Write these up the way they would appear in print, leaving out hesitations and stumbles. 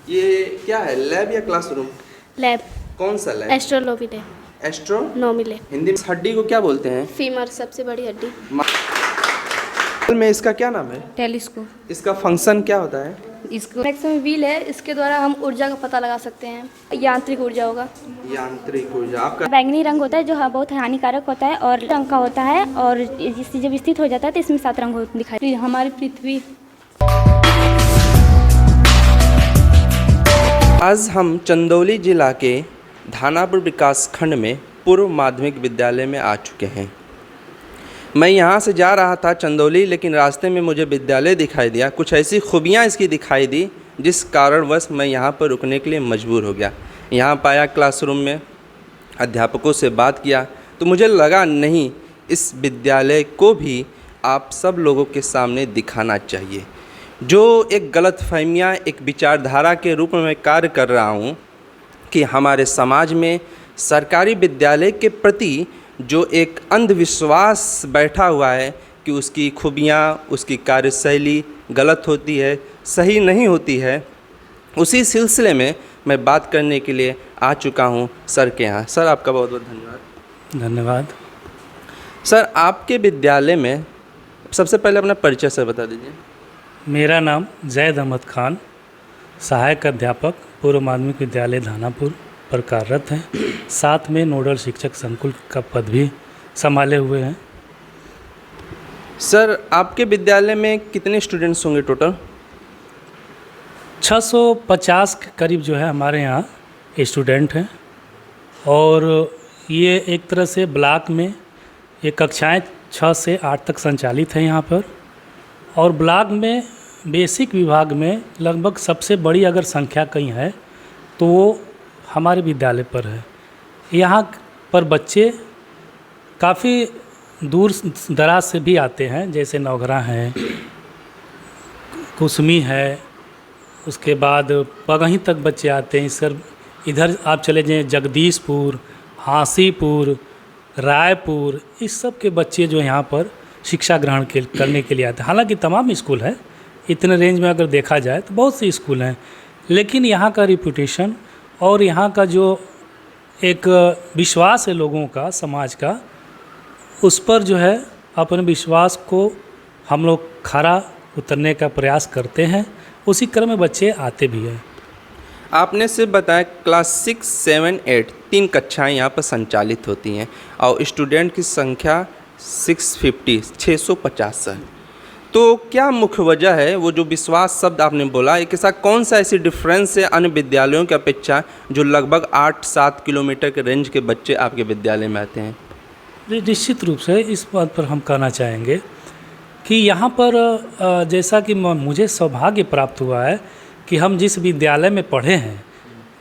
ये क्या है, लैब या क्लासरूम? लैब। कौन सा lab? Astronomy lab. Astronomy lab. Hindi में हड्डी को क्या बोलते हैं? फीमर, सबसे बड़ी हड्डी। में इसका क्या नाम है? टेलीस्कोप। इसका फंक्शन क्या होता है? इसको मैक्सिमम व्हील है, इसके द्वारा हम ऊर्जा का पता लगा सकते हैं। यांत्रिक ऊर्जा होगा। यांत्रिक ऊर्जा। आपका बैंगनी रंग होता है जो बहुत हानिकारक होता है और रंग का होता है, और जब स्थित हो जाता है तो इसमें 7 रंग दिखाई। हमारी पृथ्वी। आज हम चंदौली जिला के धानापुर विकास खंड में पूर्व माध्यमिक विद्यालय में आ चुके हैं। मैं यहाँ से जा रहा था चंदौली, लेकिन रास्ते में मुझे विद्यालय दिखाई दिया। कुछ ऐसी खूबियाँ इसकी दिखाई दी जिस कारणवश मैं यहाँ पर रुकने के लिए मजबूर हो गया। यहाँ पाया क्लासरूम में, अध्यापकों से बात किया तो मुझे लगा नहीं, इस विद्यालय को भी आप सब लोगों के सामने दिखाना चाहिए। जो एक गलतफहमियाँ, एक विचारधारा के रूप में मैं कार्य कर रहा हूँ कि हमारे समाज में सरकारी विद्यालय के प्रति जो एक अंधविश्वास बैठा हुआ है कि उसकी खूबियाँ, उसकी कार्यशैली गलत होती है, सही नहीं होती है, उसी सिलसिले में मैं बात करने के लिए आ चुका हूँ सर के यहाँ। सर, आपका बहुत बहुत धन्यवाद। धन्यवाद। सर, आपके विद्यालय में सबसे पहले अपना परिचय सर बता दीजिए। मेरा नाम जैद अहमद खान, सहायक अध्यापक पूर्व माध्यमिक विद्यालय धानापुर पर कार्यरत हैं। साथ में नोडल शिक्षक संकुल का पद भी संभाले हुए हैं। सर, आपके विद्यालय में कितने स्टूडेंट्स होंगे टोटल? 650 के करीब जो है हमारे यहाँ स्टूडेंट हैं, और ये एक तरह से ब्लॉक में ये कक्षाएं 6 से 8 तक संचालित हैं यहाँ पर। और ब्लॉक में बेसिक विभाग में लगभग सबसे बड़ी अगर संख्या कहीं है तो वो हमारे विद्यालय पर है। यहाँ पर बच्चे काफ़ी दूर दराज से भी आते हैं, जैसे नौगरा है, कुसमी है, उसके बाद पगही तक बच्चे आते हैं। सर, इधर आप चले जाएँ जगदीशपुर, हांसीपुर, रायपुर, इस सब के बच्चे जो यहाँ पर शिक्षा ग्रहण करने के लिए आते हैं। हालांकि तमाम स्कूल हैं, इतने रेंज में अगर देखा जाए तो बहुत से स्कूल हैं, लेकिन यहाँ का रिपूटेशन और यहाँ का जो एक विश्वास है लोगों का, समाज का, उस पर जो है अपने विश्वास को हम लोग खरा उतरने का प्रयास करते हैं। उसी क्रम में बच्चे आते भी हैं। आपने सिर्फ बताया क्लास 6, 7, 8 3 कक्षाएं यहाँ पर संचालित होती हैं और स्टूडेंट की संख्या 650 है। तो क्या मुख्य वजह है, वो जो विश्वास शब्द आपने बोला, एक ऐसा कौन सा ऐसी डिफरेंस है अन्य विद्यालयों की अपेक्षा जो लगभग 8-7 किलोमीटर के रेंज के बच्चे आपके विद्यालय में आते हैं? निश्चित रूप से इस बात पर हम कहना चाहेंगे कि यहाँ पर जैसा कि मुझे सौभाग्य प्राप्त हुआ है कि हम जिस विद्यालय में पढ़े हैं,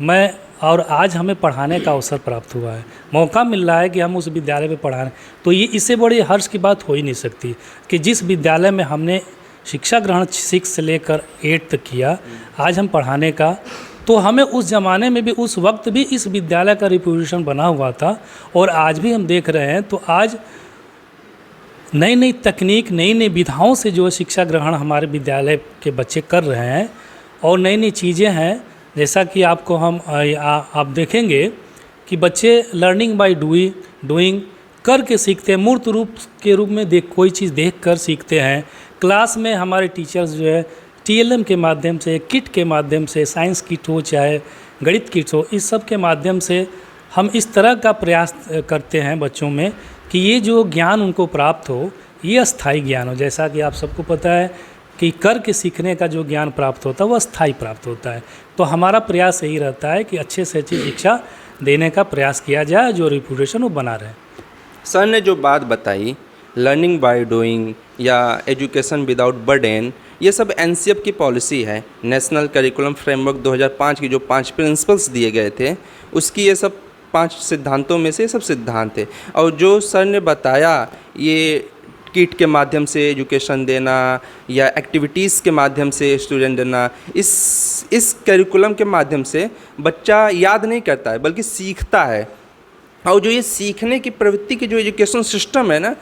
मैं और आज हमें पढ़ाने का अवसर प्राप्त हुआ है, मौका मिल रहा है कि हम उस विद्यालय में पढ़ा रहे हैं, तो ये इससे बड़ी हर्ष की बात हो ही नहीं सकती कि जिस विद्यालय में हमने शिक्षा ग्रहण 6 से लेकर 8 तक किया, आज हम पढ़ाने का, तो हमें उस ज़माने में भी, उस वक्त भी इस विद्यालय का रिपुटेशन बना हुआ था। और आज भी हम देख रहे हैं तो आज नई नई तकनीक, नई नई विधाओं से जो शिक्षा ग्रहण हमारे विद्यालय के बच्चे कर रहे हैं, और नई नई चीज़ें हैं, जैसा कि आपको हम आप देखेंगे कि बच्चे लर्निंग बाय डूइंग करके सीखते हैं, मूर्त रूप के रूप में कोई चीज़ देख कर सीखते हैं। क्लास में हमारे टीचर्स जो है TLM के माध्यम से, किट के माध्यम से, साइंस किट हो चाहे गणित किट हो, इस सब के माध्यम से हम इस तरह का प्रयास करते हैं बच्चों में कि ये जो ज्ञान उनको प्राप्त हो, ये अस्थाई ज्ञान हो। जैसा कि आप सबको पता है कि करके सीखने का जो ज्ञान प्राप्त होता है वो अस्थाई प्राप्त होता है। तो हमारा प्रयास यही रहता है कि अच्छे से अच्छी शिक्षा देने का प्रयास किया जाए, जो रिपुटेशन वो बना रहे। सर ने जो बात बताई, लर्निंग बाय डूइंग या एजुकेशन विदाउट बर्डन, ये सब NCF की पॉलिसी है, नेशनल करिकुलम फ्रेमवर्क 2005 की जो 5 प्रिंसिपल्स दिए गए थे, उसकी ये सब 5 सिद्धांतों में से ये सब सिद्धांत है। और जो सर ने बताया, ये किट के माध्यम से एजुकेशन देना या एक्टिविटीज़ के माध्यम से स्टूडेंट देना, इस करिकुलम के माध्यम से बच्चा याद नहीं करता है बल्कि सीखता है। और जो ये सीखने की प्रवृत्ति की जो एजुकेशन सिस्टम है ना,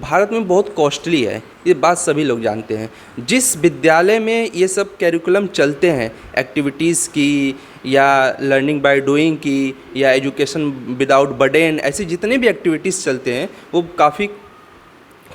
भारत में बहुत कॉस्टली है, ये बात सभी लोग जानते हैं। जिस विद्यालय में ये सब कैरिकुलम चलते हैं, एक्टिविटीज़ की या लर्निंग बाय डूइंग की या एजुकेशन विदाउट बर्डन, ऐसी जितने भी एक्टिविटीज़ चलते हैं वो काफ़ी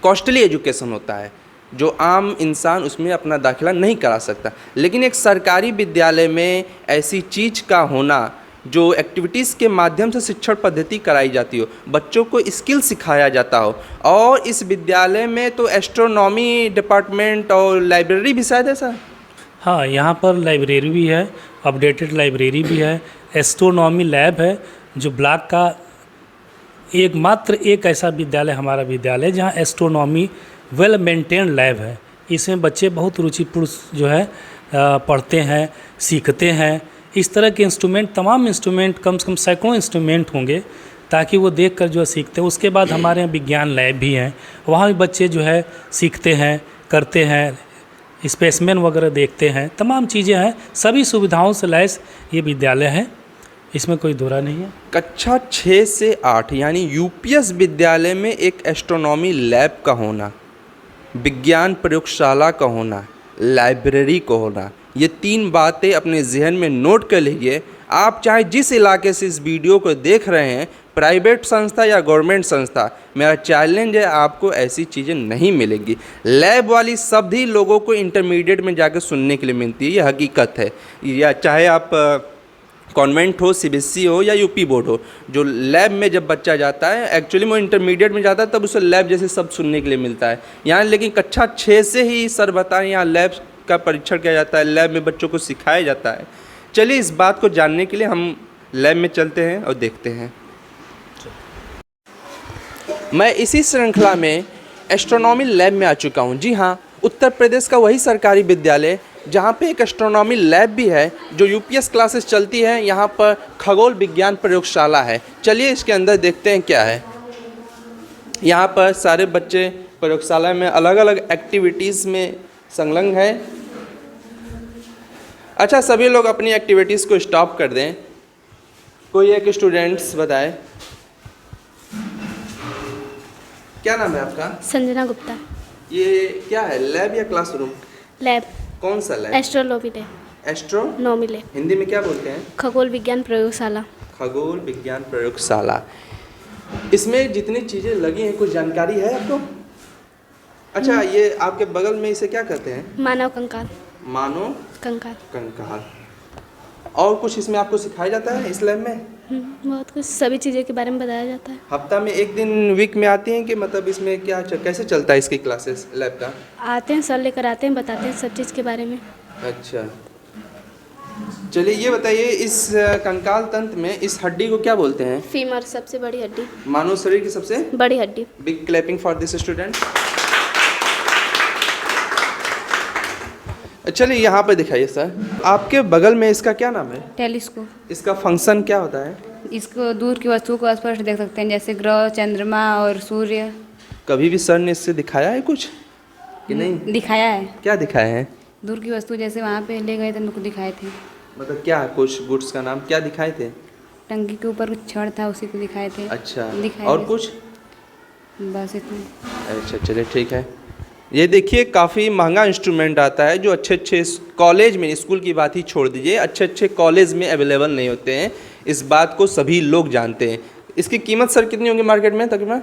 कॉस्टली एजुकेशन होता है, जो आम इंसान उसमें अपना दाखिला नहीं करा सकता। लेकिन एक सरकारी विद्यालय में ऐसी चीज़ का होना, जो एक्टिविटीज़ के माध्यम से शिक्षण पद्धति कराई जाती हो, बच्चों को स्किल सिखाया जाता हो, और इस विद्यालय में तो एस्ट्रोनॉमी डिपार्टमेंट और लाइब्रेरी भी शायद है सर। हाँ, यहाँ पर लाइब्रेरी भी है, अपडेटेड लाइब्रेरी भी है, एस्ट्रोनॉमी लैब है, जो ब्लॉक का एकमात्र एक ऐसा विद्यालय हमारा विद्यालय जहाँ एस्ट्रोनॉमी वेल मेंटेन लैब है। इसमें बच्चे बहुत रुचिपूर्ण जो है पढ़ते हैं, सीखते हैं। इस तरह के इंस्ट्रूमेंट, तमाम इंस्ट्रूमेंट, कम से कम सैकड़ों इंस्ट्रूमेंट होंगे, ताकि वो देखकर जो है सीखते हैं। उसके बाद हमारे यहाँ विज्ञान लैब भी हैं, वहाँ भी बच्चे जो है सीखते हैं, करते हैं, स्पेसमैन वगैरह देखते हैं, तमाम चीज़ें हैं। सभी सुविधाओं से लैस ये विद्यालय है, इसमें कोई दोहरा नहीं है। कक्षा 6 से 8 यानी यूपीएस विद्यालय में एक एस्ट्रोनॉमी लैब का होना, विज्ञान प्रयोगशाला का होना, लाइब्रेरी का होना, ये 3 बातें अपने जहन में नोट कर लीजिए। आप चाहे जिस इलाके से इस वीडियो को देख रहे हैं, प्राइवेट संस्था या गवर्नमेंट संस्था, मेरा चैलेंज है आपको ऐसी चीज़ें नहीं मिलेंगी। लैब वाली सभी लोगों को इंटरमीडिएट में जाकर सुनने के लिए मिलती है, ये हकीकत है। या चाहे आप कॉन्वेंट हो, सीबीएसई हो या यूपी बोर्ड हो, जो लैब में जब बच्चा जाता है, एक्चुअली वो इंटरमीडिएट में जाता है तब उसे लैब जैसे सब सुनने के लिए मिलता है। यहाँ लेकिन कक्षा 6 से ही सर बताएं, यहाँ लैब का परीक्षण किया जाता है, लैब में बच्चों को सिखाया जाता है। चलिए इस बात को जानने के लिए हम लैब में चलते हैं और देखते हैं। मैं इसी श्रृंखला में एस्ट्रोनॉमी लैब में आ चुका हूँ। जी हाँ, उत्तर प्रदेश का वही सरकारी विद्यालय जहाँ पे एक एस्ट्रोनॉमी लैब भी है, जो यूपीएस क्लासेस चलती है। यहाँ पर खगोल विज्ञान प्रयोगशाला है। चलिए इसके अंदर देखते हैं क्या है। यहाँ पर सारे बच्चे प्रयोगशाला में अलग अलग एक्टिविटीज़ में संलग्न है। अच्छा, सभी लोग अपनी एक्टिविटीज़ को स्टॉप कर दें। कोई एक स्टूडेंट्स बताए, क्या नाम है आपका? संजना गुप्ता। ये क्या है, लैब या क्लासरूम? लैब। कौन सा lab? Astronomy lab. Astronomy lab Hindi में क्या बोलते हैं? खगोल विज्ञान प्रयोगशाला। खगोल विज्ञान प्रयोगशाला। इसमें जितनी चीज़ें लगी हैं, कुछ जानकारी है आपको? अच्छा, ये आपके बगल में इसे क्या कहते हैं? मानव कंकाल। मानव कंकाल। कंकाल। और कुछ इसमें आपको सिखाया जाता है इस लैब में? बहुत कुछ, सभी चीज़ों के बारे में बताया जाता है। हफ्ता में एक दिन वीक में आती हैं कि मतलब इसमें क्या कैसे चलता है इसकी क्लासेस लैब का? आते हैं, सर लेकर आते हैं, बताते हैं सब चीज़ के बारे में। अच्छा, चलिए ये बताइए, इस कंकाल तंत्र में इस हड्डी को क्या बोलते हैं? फीमर, सबसे बड़ी हड्डी। मानव शरीर की सबसे बड़ी हड्डी। Big clapping for this student. चलिए यहाँ पे दिखाइए सर, आपके बगल में इसका क्या नाम है? टेलीस्कोप। इसका फंक्शन क्या होता है? इसको दूर की वस्तुओं को स्पष्ट देख सकते हैं, जैसे ग्रह, चंद्रमा और सूर्य। कभी भी सर ने इससे दिखाया है कुछ कि नहीं? दिखाया है। क्या दिखाया है? दूर की वस्तु जैसे वहाँ पे ले गए थे, उनको दिखाए थे। मतलब क्या, कुछ गुड्स का नाम क्या दिखाए थे? टंकी के ऊपर कुछ छड़ था, उसी को दिखाए थे। अच्छा, दिखाए और थे। कुछ? बस इतना। अच्छा, चलिए ठीक है। ये देखिए, काफ़ी महंगा इंस्ट्रूमेंट आता है, जो अच्छे कॉलेज में, स्कूल की बात ही छोड़ दीजिए, अच्छे कॉलेज में अवेलेबल नहीं होते हैं। इस बात को सभी लोग जानते हैं। इसकी कीमत सर कितनी होगी मार्केट में तकरीबन?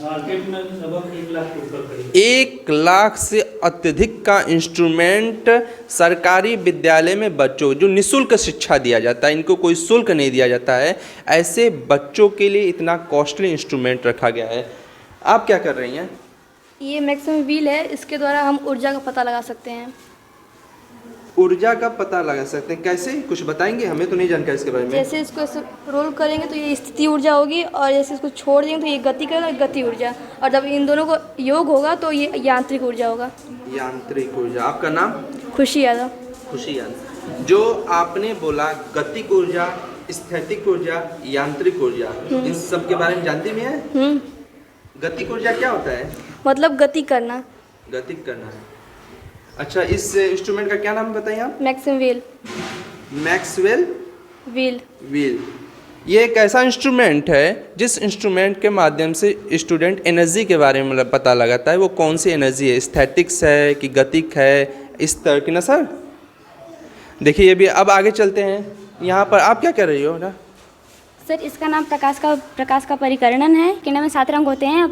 मार्केट में लगभग 1 लाख के ऊपर करीब। 1 लाख से अत्यधिक का इंस्ट्रूमेंट सरकारी विद्यालय में बच्चों, जो निःशुल्क शिक्षा दिया जाता है, इनको कोई शुल्क नहीं दिया जाता है, ऐसे बच्चों के लिए इतना कॉस्टली इंस्ट्रूमेंट रखा गया है। आप क्या कर रही हैं? ये मैक्सिमम व्हील है, इसके द्वारा हम ऊर्जा का पता लगा सकते हैं। ऊर्जा का पता लगा सकते हैं कैसे, कुछ बताएंगे? हमें तो नहीं जानकारी इसके बारे में। जैसे इसको ऐसे रोल करेंगे तो ये स्थिति ऊर्जा होगी, और जैसे इसको छोड़ देंगे तो ये गति करेगा, गति ऊर्जा, और जब इन दोनों को योग होगा तो ये यांत्रिक ऊर्जा होगा। यांत्रिक ऊर्जा। आपका नाम? खुशी यादव। खुशी यादव। जो आपने बोला गतिक ऊर्जा, स्थैतिक ऊर्जा, यांत्रिक ऊर्जा, इन सब के बारे में जानते भी हैं? गतिक ऊर्जा क्या होता है? मतलब गति करना। गतिक करना है। अच्छा, इस इंस्ट्रूमेंट का क्या नाम बताइए आप? Maximum wheel. Maxwell wheel. Wheel. ये एक ऐसा इंस्ट्रूमेंट है जिस इंस्ट्रूमेंट के माध्यम से स्टूडेंट एनर्जी के बारे में पता लगाता है। वो कौन सी एनर्जी है, स्टैटिक्स है कि गतिक है, इस तरह की ना सर। देखिए ये भी, अब आगे चलते हैं। यहाँ पर आप क्या कर रही हो ना? सर इसका नाम प्रकाश का परिकर्णन है। किरणों में 7 रंग होते हैं।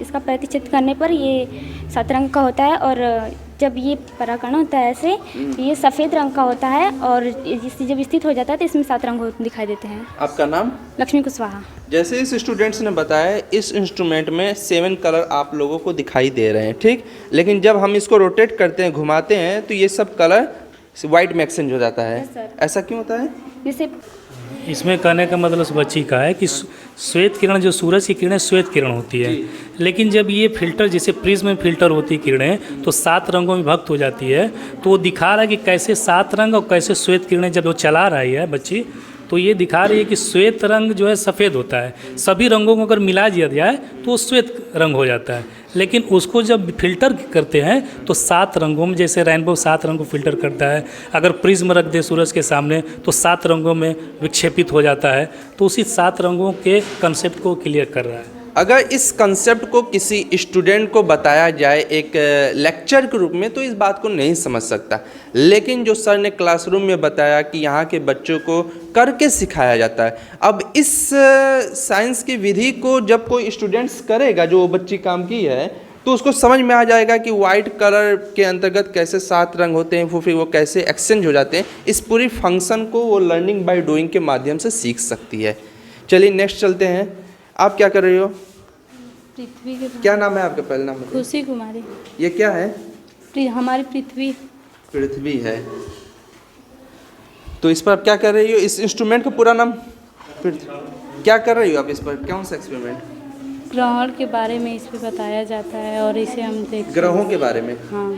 इसका प्रतिचित करने पर ये 7 रंग का होता है, और जब ये पराकरण होता है ऐसे, ये सफ़ेद रंग का होता है, और जब स्थित हो जाता है तो इसमें 7 रंग दिखाई देते हैं। आपका नाम? लक्ष्मी कुशवाहा। जैसे इस स्टूडेंट्स ने बताया, इस इंस्ट्रूमेंट में 7 कलर आप लोगों को दिखाई दे रहे हैं, ठीक। लेकिन जब हम इसको रोटेट करते हैं, घुमाते हैं, तो ये सब कलर वाइट में एक्सचेंज हो जाता है। ऐसा क्यों होता है? जैसे इसमें कहने का मतलब इस बच्ची का है कि श्वेत किरण, जो सूरज की किरणें श्वेत किरण होती है, लेकिन जब ये फिल्टर, जैसे प्रिज्म में फिल्टर होती है किरणें, तो 7 रंगों में विभक्त हो जाती है। तो वो दिखा रहा है कि कैसे 7 रंग और कैसे श्वेत किरणें, जब वो चला रही है बच्ची, तो ये दिखा रही है कि श्वेत रंग जो है सफ़ेद होता है। सभी रंगों को अगर मिला दिया जाए तो वो श्वेत रंग हो जाता है, लेकिन उसको जब फिल्टर करते हैं तो 7 रंगों में, जैसे रेनबो 7 रंग को फिल्टर करता है, अगर प्रिज्म रख दे सूरज के सामने तो 7 रंगों में विक्षेपित हो जाता है। तो उसी 7 रंगों के कंसेप्ट को क्लियर कर रहा है। अगर इस कंसेप्ट को किसी स्टूडेंट को बताया जाए एक लेक्चर के रूप में, तो इस बात को नहीं समझ सकता। लेकिन जो सर ने क्लासरूम में बताया कि यहाँ के बच्चों को करके सिखाया जाता है। अब इस साइंस की विधि को जब कोई स्टूडेंट्स करेगा, जो वो बच्ची काम की है, तो उसको समझ में आ जाएगा कि वाइट कलर के अंतर्गत कैसे 7 रंग होते हैं, फिर वो कैसे एक्सचेंज हो जाते हैं। इस पूरी फंक्शन को वो लर्निंग बाय डूइंग के माध्यम से सीख सकती है। चलिए नेक्स्ट चलते हैं। आप क्या कर रही हो? पृथ्वी के। क्या नाम है आपका? पहला नाम? खुशी कुमारी। ये क्या है? हमारी पृथ्वी। पृथ्वी है। तो इस पर आप क्या कर रही हो? इस इंस्ट्रूमेंट का पूरा नाम पृथ्वी। क्या कर रही हो आप इस पर? कौन सा एक्सपेरिमेंट? ग्रहण के बारे में इस पे बताया जाता है, और इसे हम देख, ग्रहों के बारे में। हाँ।